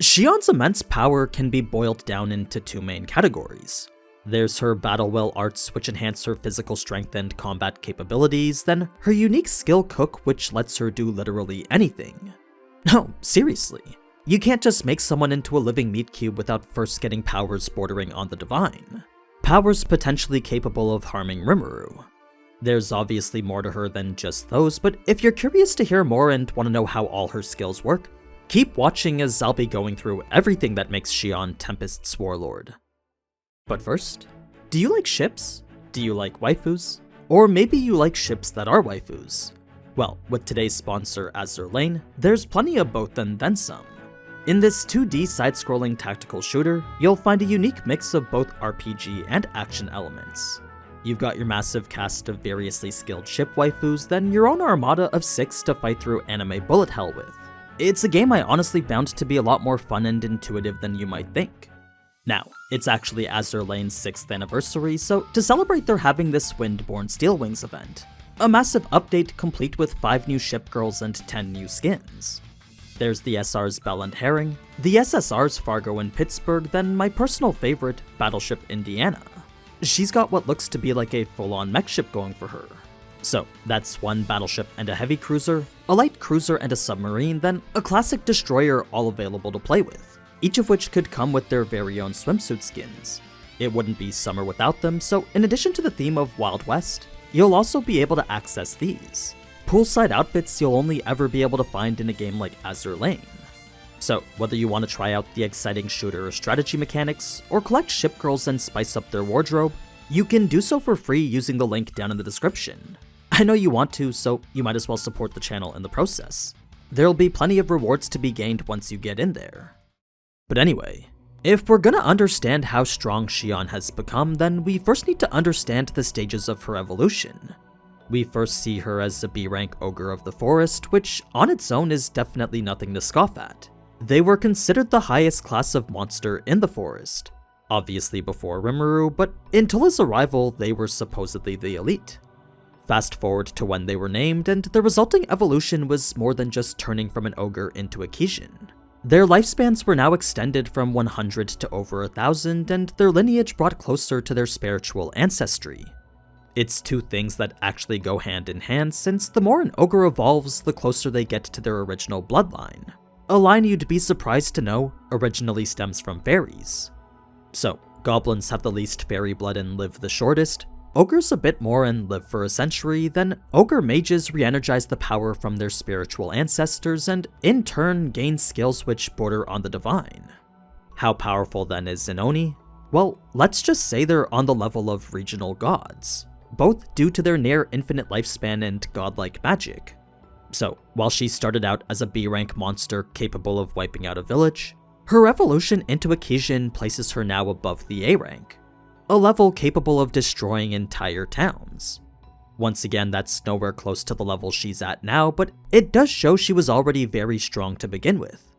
Shion's immense power can be boiled down into two main categories. There's her battle will arts, which enhance her physical strength and combat capabilities, then her unique skill cook, which lets her do literally anything. No, seriously. You can't just make someone into a living meat cube without first getting powers bordering on the divine. Powers potentially capable of harming Rimuru. There's obviously more to her than just those, but if you're curious to hear more and want to know how all her skills work, keep watching as I'll be going through everything that makes Shion Tempest's warlord. But first, do you like ships? Do you like waifus? Or maybe you like ships that are waifus? Well, with today's sponsor Azur Lane, there's plenty of both and then some. In this 2D side-scrolling tactical shooter, you'll find a unique mix of both RPG and action elements. You've got your massive cast of variously skilled ship waifus, then your own armada of 6 to fight through anime bullet hell with. It's a game I honestly found to be a lot more fun and intuitive than you might think. Now, it's actually Azur Lane's 6th anniversary, so to celebrate they're having this Windborn Steelwings event. A massive update complete with 5 new ship girls and 10 new skins. There's the SR's Bell and Herring, the SSR's Fargo and Pittsburgh, then my personal favorite, Battleship Indiana. She's got what looks to be like a full-on mech ship going for her. So, that's one battleship and a heavy cruiser, a light cruiser and a submarine, then a classic destroyer all available to play with, each of which could come with their very own swimsuit skins. It wouldn't be summer without them, so in addition to the theme of Wild West, you'll also be able to access these. Poolside outfits you'll only ever be able to find in a game like Azur Lane. So, whether you want to try out the exciting shooter or strategy mechanics, or collect ship girls and spice up their wardrobe, you can do so for free using the link down in the description. I know you want to, so you might as well support the channel in the process. There'll be plenty of rewards to be gained once you get in there. But anyway, if we're gonna understand how strong Shion has become, then we first need to understand the stages of her evolution. We first see her as a B-rank ogre of the forest, which on its own is definitely nothing to scoff at. They were considered the highest class of monster in the forest, obviously before Rimuru, but until his arrival they were supposedly the elite. Fast forward to when they were named, and the resulting evolution was more than just turning from an ogre into a Kishin. Their lifespans were now extended from 100 to over 1,000, and their lineage brought closer to their spiritual ancestry. It's two things that actually go hand in hand, since the more an ogre evolves, the closer they get to their original bloodline. A line you'd be surprised to know originally stems from fairies. So, goblins have the least fairy blood and live the shortest, ogres a bit more and live for a century, then ogre mages re-energize the power from their spiritual ancestors and in turn gain skills which border on the divine. How powerful then is an Oni? Well, let's just say they're on the level of regional gods, both due to their near infinite lifespan and godlike magic. So, while she started out as a B-rank monster capable of wiping out a village, her evolution into a Kishin places her now above the A rank, a level capable of destroying entire towns. Once again, that's nowhere close to the level she's at now, but it does show she was already very strong to begin with.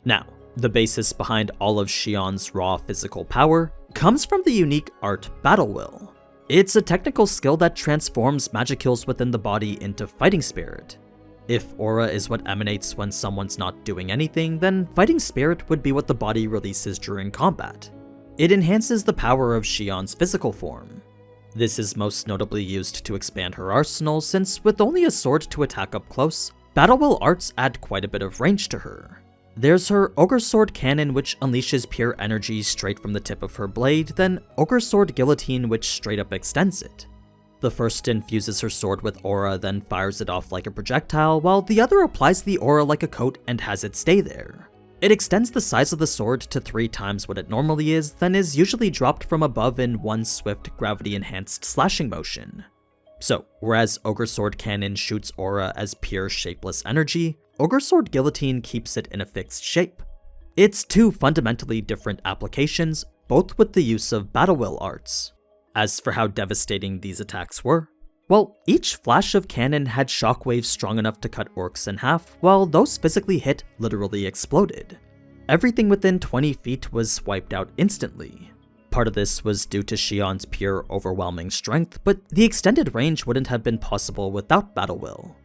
Now, the basis behind all of Shion's raw physical power comes from the unique art Battle Will. It's a technical skill that transforms magicals within the body into fighting spirit. If aura is what emanates when someone's not doing anything, then fighting spirit would be what the body releases during combat. It enhances the power of Shion's physical form. This is most notably used to expand her arsenal, since with only a sword to attack up close, Battle Will arts add quite a bit of range to her. There's her Ogre Sword Cannon, which unleashes pure energy straight from the tip of her blade, then Ogre Sword Guillotine, which straight up extends it. The first infuses her sword with aura, then fires it off like a projectile, while the other applies the aura like a coat and has it stay there. It extends the size of the sword to 3 times what it normally is, then is usually dropped from above in one swift gravity-enhanced slashing motion. So, whereas Ogre Sword Cannon shoots aura as pure shapeless energy, Ogre Sword Guillotine keeps it in a fixed shape. It's two fundamentally different applications, both with the use of Battle Will arts. As for how devastating these attacks were, well, each flash of cannon had shockwaves strong enough to cut orcs in half, while those physically hit literally exploded. Everything within 20 feet was wiped out instantly. Part of this was due to Shion's pure overwhelming strength, but the extended range wouldn't have been possible without Battle Will.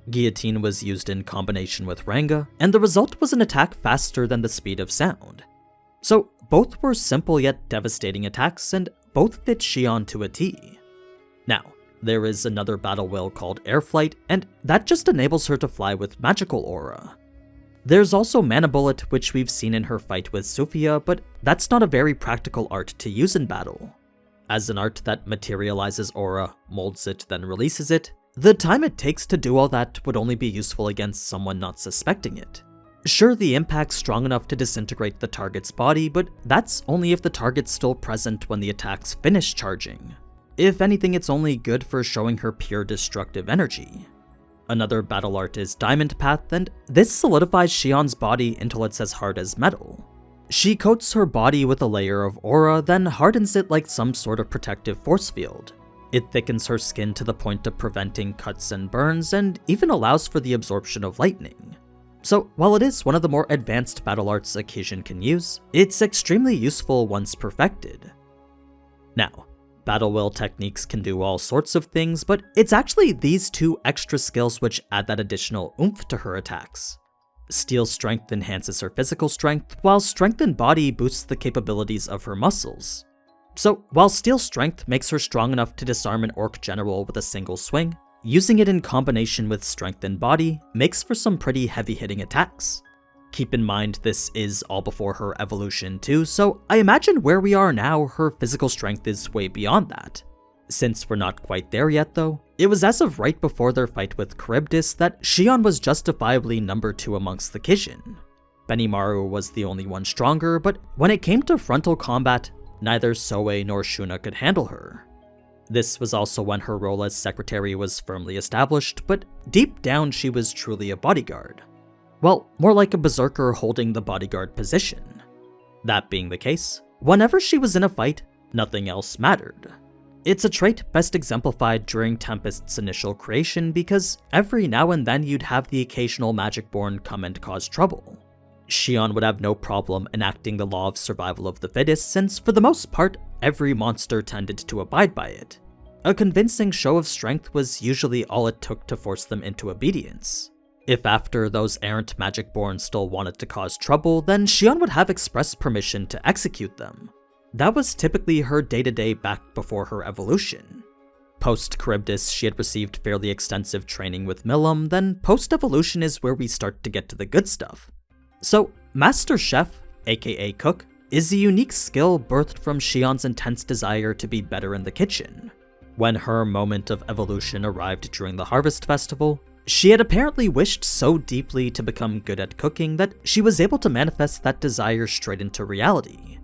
Guillotine was used in combination with Ranga, and the result was an attack faster than the speed of sound. So both were simple yet devastating attacks, and both fit Shion to a T. Now, there is another battle will called Air Flight, and that just enables her to fly with magical aura. There's also Mana Bullet, which we've seen in her fight with Sophia, but that's not a very practical art to use in battle. As an art that materializes aura, molds it, then releases it, the time it takes to do all that would only be useful against someone not suspecting it. Sure, the impact's strong enough to disintegrate the target's body, but that's only if the target's still present when the attack's finished charging. If anything, it's only good for showing her pure destructive energy. Another battle art is Diamond Path, and this solidifies Shion's body until it's as hard as metal. She coats her body with a layer of aura, then hardens it like some sort of protective force field. It thickens her skin to the point of preventing cuts and burns, and even allows for the absorption of lightning. So while it is one of the more advanced battle arts a Kijin can use, it's extremely useful once perfected. Now, battle will techniques can do all sorts of things, but it's actually these two extra skills which add that additional oomph to her attacks. Steel Strength enhances her physical strength, while Strengthened Body boosts the capabilities of her muscles. So while Steel Strength makes her strong enough to disarm an orc general with a single swing, using it in combination with Strengthened Body makes for some pretty heavy-hitting attacks. Keep in mind this is all before her evolution too, so I imagine where we are now her physical strength is way beyond that. Since we're not quite there yet though, it was as of right before their fight with Charybdis that Shion was justifiably number 2 amongst the Kijin. Benimaru was the only one stronger, but when it came to frontal combat, neither Soe nor Shuna could handle her. This was also when her role as secretary was firmly established, but deep down she was truly a bodyguard. Well, more like a berserker holding the bodyguard position. That being the case, whenever she was in a fight, nothing else mattered. It's a trait best exemplified during Tempest's initial creation because every now and then you'd have the occasional Magicborn come and cause trouble. Shion would have no problem enacting the law of survival of the fittest since, for the most part, every monster tended to abide by it. A convincing show of strength was usually all it took to force them into obedience. If after those errant Magicborn still wanted to cause trouble, then Shion would have express permission to execute them. That was typically her day-to-day back before her evolution. Post-Charybdis, she had received fairly extensive training with Milim, then post-evolution is where we start to get to the good stuff. So, Master Chef, aka Cook, is a unique skill birthed from Shion's intense desire to be better in the kitchen. When her moment of evolution arrived during the Harvest Festival, she had apparently wished so deeply to become good at cooking that she was able to manifest that desire straight into reality.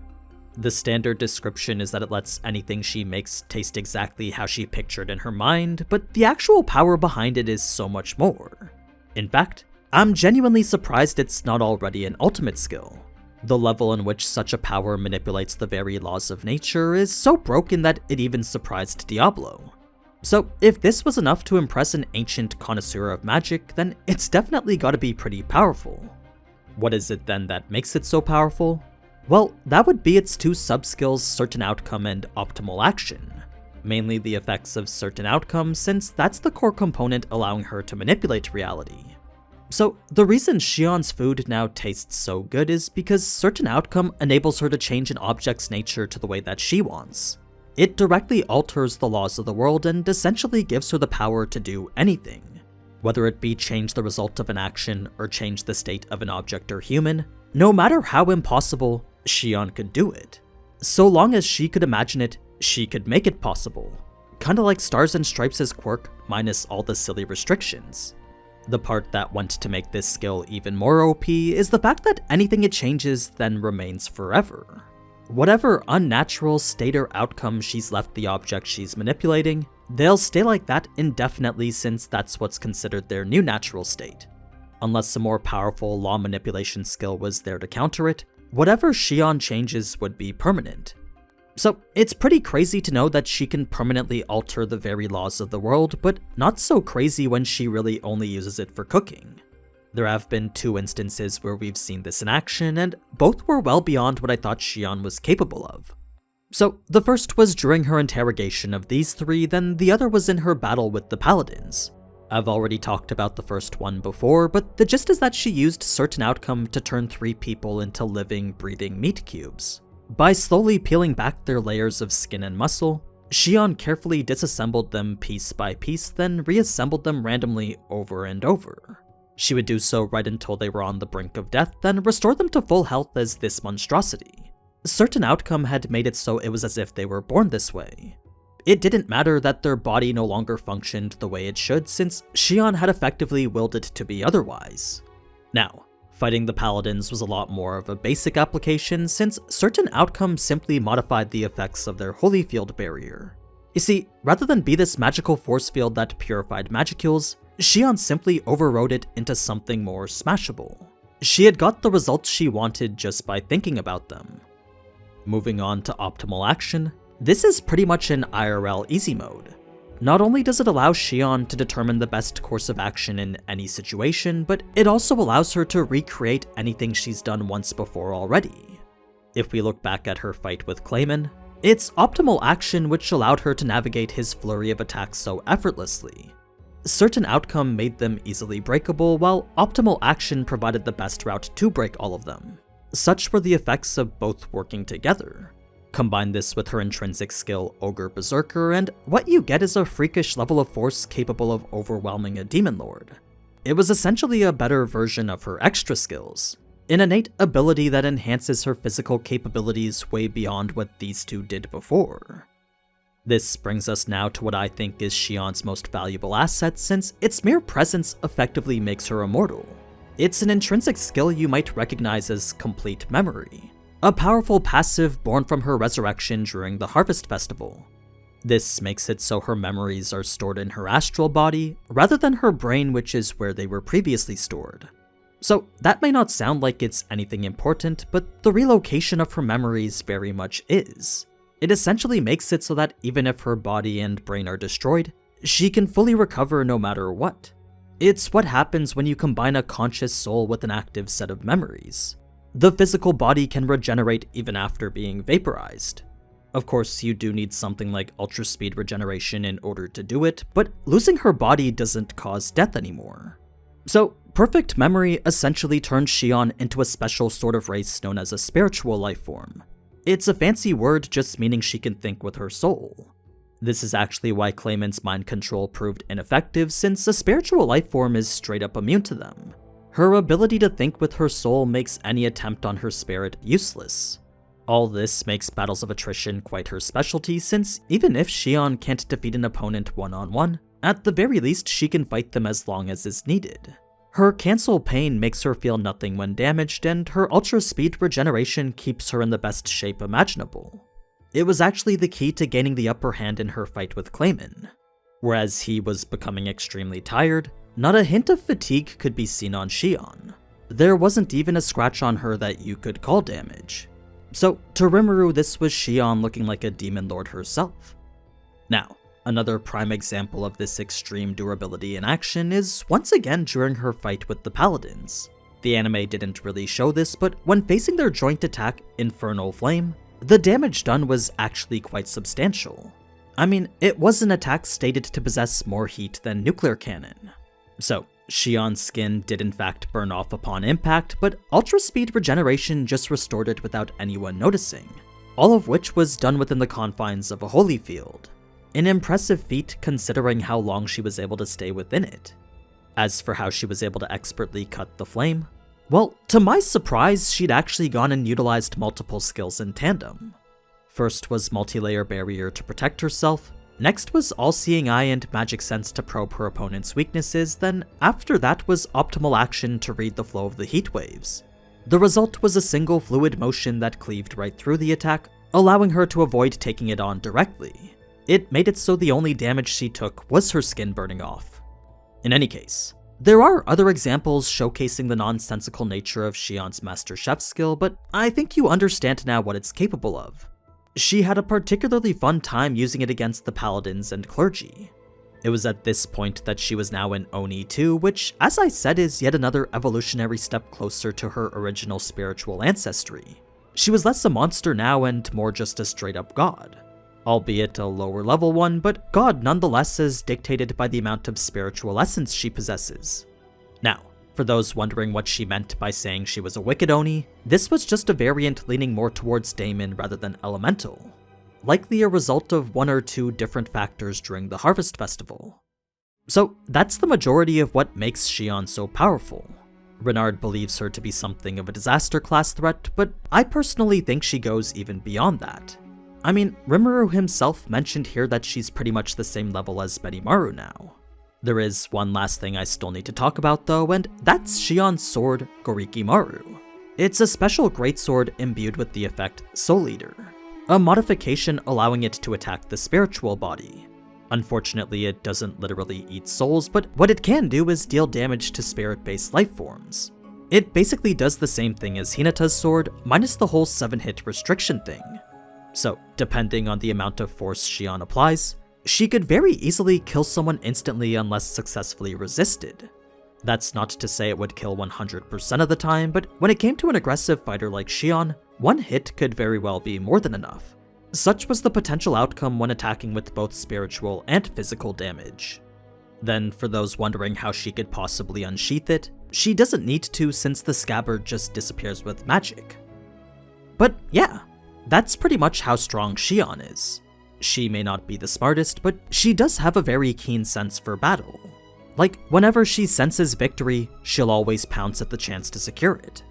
The standard description is that it lets anything she makes taste exactly how she pictured in her mind, but the actual power behind it is so much more. In fact, I'm genuinely surprised it's not already an ultimate skill. The level in which such a power manipulates the very laws of nature is so broken that it even surprised Diablo. So if this was enough to impress an ancient connoisseur of magic, then it's definitely gotta be pretty powerful. What is it then that makes it so powerful? Well, that would be its two sub-skills Certain Outcome and Optimal Action. Mainly the effects of certain outcomes, since that's the core component allowing her to manipulate reality. So the reason Shion's food now tastes so good is because Certain Outcome enables her to change an object's nature to the way that she wants. It directly alters the laws of the world and essentially gives her the power to do anything. Whether it be change the result of an action or change the state of an object or human, no matter how impossible, Shion could do it. So long as she could imagine it, she could make it possible. Kinda like Stars and Stripes' quirk, minus all the silly restrictions. The part that went to make this skill even more OP is the fact that anything it changes then remains forever. Whatever unnatural state or outcome she's left the object she's manipulating, they'll stay like that indefinitely since that's what's considered their new natural state. Unless a more powerful law manipulation skill was there to counter it, whatever Shion changes would be permanent. So it's pretty crazy to know that she can permanently alter the very laws of the world, but not so crazy when she really only uses it for cooking. There have been 2 instances where we've seen this in action, and both were well beyond what I thought Shion was capable of. So the first was during her interrogation of these 3, then the other was in her battle with the Paladins. I've already talked about the first one before, but the gist is that she used certain outcome to turn 3 people into living, breathing meat cubes. By slowly peeling back their layers of skin and muscle, Shion carefully disassembled them piece by piece, then reassembled them randomly over and over. She would do so right until they were on the brink of death, then restore them to full health as this monstrosity. Certain outcome had made it so it was as if they were born this way. It didn't matter that their body no longer functioned the way it should, since Shion had effectively willed it to be otherwise. Now, fighting the paladins was a lot more of a basic application, since certain outcomes simply modified the effects of their holy field barrier. You see, rather than be this magical force field that purified magicules, Shion simply overrode it into something more smashable. She had got the results she wanted just by thinking about them. Moving on to optimal action, this is pretty much an IRL easy mode. Not only does it allow Shion to determine the best course of action in any situation, but it also allows her to recreate anything she's done once before already. If we look back at her fight with Clayman, it's optimal action which allowed her to navigate his flurry of attacks so effortlessly. Certain outcome made them easily breakable, while optimal action provided the best route to break all of them. Such were the effects of both working together. Combine this with her intrinsic skill Ogre Berserker, and what you get is a freakish level of force capable of overwhelming a demon lord. It was essentially a better version of her extra skills, an innate ability that enhances her physical capabilities way beyond what these two did before. This brings us now to what I think is Shion's most valuable asset, since its mere presence effectively makes her immortal. It's an intrinsic skill you might recognize as Complete Memory, a powerful passive born from her resurrection during the Harvest Festival. This makes it so her memories are stored in her astral body, rather than her brain, which is where they were previously stored. So that may not sound like it's anything important, but the relocation of her memories very much is. It essentially makes it so that even if her body and brain are destroyed, she can fully recover no matter what. It's what happens when you combine a conscious soul with an active set of memories. The physical body can regenerate even after being vaporized. Of course, you do need something like ultra speed regeneration in order to do it, but losing her body doesn't cause death anymore. So, perfect memory essentially turns Shion into a special sort of race known as a spiritual life form. It's a fancy word just meaning she can think with her soul. This is actually why Clayman's mind control proved ineffective, since a spiritual life form is straight up immune to them. Her ability to think with her soul makes any attempt on her spirit useless. All this makes battles of attrition quite her specialty, since even if Shion can't defeat an opponent one-on-one, at the very least she can fight them as long as is needed. Her cancel pain makes her feel nothing when damaged, and her ultra speed regeneration keeps her in the best shape imaginable. It was actually the key to gaining the upper hand in her fight with Clayman. Whereas he was becoming extremely tired, not a hint of fatigue could be seen on Shion. There wasn't even a scratch on her that you could call damage. So, to Rimuru, this was Shion looking like a demon lord herself. Now, another prime example of this extreme durability in action is once again during her fight with the paladins. The anime didn't really show this, but when facing their joint attack, Infernal Flame, the damage done was actually quite substantial. I mean, it was an attack stated to possess more heat than nuclear cannon. So, Shion's skin did in fact burn off upon impact, but ultra speed regeneration just restored it without anyone noticing, all of which was done within the confines of a holy field. An impressive feat considering how long she was able to stay within it. As for how she was able to expertly cut the flame, well, to my surprise, she'd actually gone and utilized multiple skills in tandem. First was multi-layer barrier to protect herself, next was all-seeing eye and magic sense to probe her opponent's weaknesses, then after that was optimal action to read the flow of the heat waves. The result was a single fluid motion that cleaved right through the attack, allowing her to avoid taking it on directly. It made it so the only damage she took was her skin burning off. In any case, there are other examples showcasing the nonsensical nature of Shion's Master Chef skill, but I think you understand now what it's capable of. She had a particularly fun time using it against the paladins and clergy. It was at this point that she was now an Oni too, which, as I said, is yet another evolutionary step closer to her original spiritual ancestry. She was less a monster now and more just a straight-up god. albeit a lower level one, but God nonetheless is dictated by the amount of spiritual essence she possesses. Now, for those wondering what she meant by saying she was a wicked Oni, this was just a variant leaning more towards daemon rather than elemental, likely a result of one or two different factors during the Harvest Festival. So that's the majority of what makes Shion so powerful. Renard believes her to be something of a disaster class threat, but I personally think she goes even beyond that. I mean, Rimuru himself mentioned here that she's pretty much the same level as Benimaru now. There is one last thing I still need to talk about though, and that's Shion's sword, Gorikimaru. It's a special greatsword imbued with the effect Soul Eater, a modification allowing it to attack the spiritual body. Unfortunately, it doesn't literally eat souls, but what it can do is deal damage to spirit-based life forms. It basically does the same thing as Hinata's sword, minus the whole 7-hit restriction thing. So, depending on the amount of force Shion applies, she could very easily kill someone instantly unless successfully resisted. That's not to say it would kill 100% of the time, but when it came to an aggressive fighter like Shion, one hit could very well be more than enough. Such was the potential outcome when attacking with both spiritual and physical damage. Then, for those wondering how she could possibly unsheath it, she doesn't need to since the scabbard just disappears with magic. But yeah, that's pretty much how strong Shion is. She may not be the smartest, but she does have a very keen sense for battle. Like, whenever she senses victory, she'll always pounce at the chance to secure it.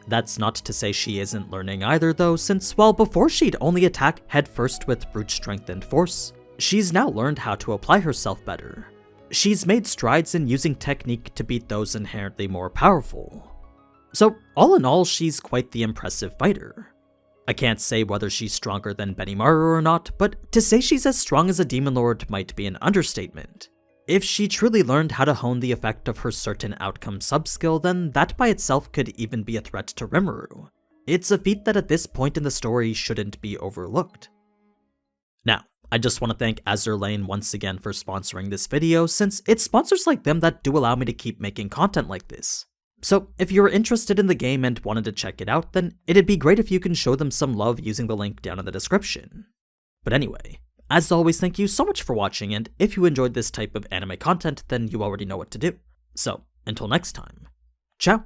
That's not to say she isn't learning either though, since while before she'd only attack headfirst with brute strength and force, she's now learned how to apply herself better. She's made strides in using technique to beat those inherently more powerful. So all in all, she's quite the impressive fighter. I can't say whether she's stronger than Benimaru or not, but to say she's as strong as a Demon Lord might be an understatement. If she truly learned how to hone the effect of her certain outcome sub-skill, then that by itself could even be a threat to Rimuru. It's a feat that at this point in the story shouldn't be overlooked. Now, I just want to thank Azur Lane once again for sponsoring this video, since it's sponsors like them that do allow me to keep making content like this. So if you're interested in the game and wanted to check it out, then it'd be great if you can show them some love using the link down in the description. But anyway, as always, thank you so much for watching, and if you enjoyed this type of anime content, then you already know what to do. So, until next time, ciao!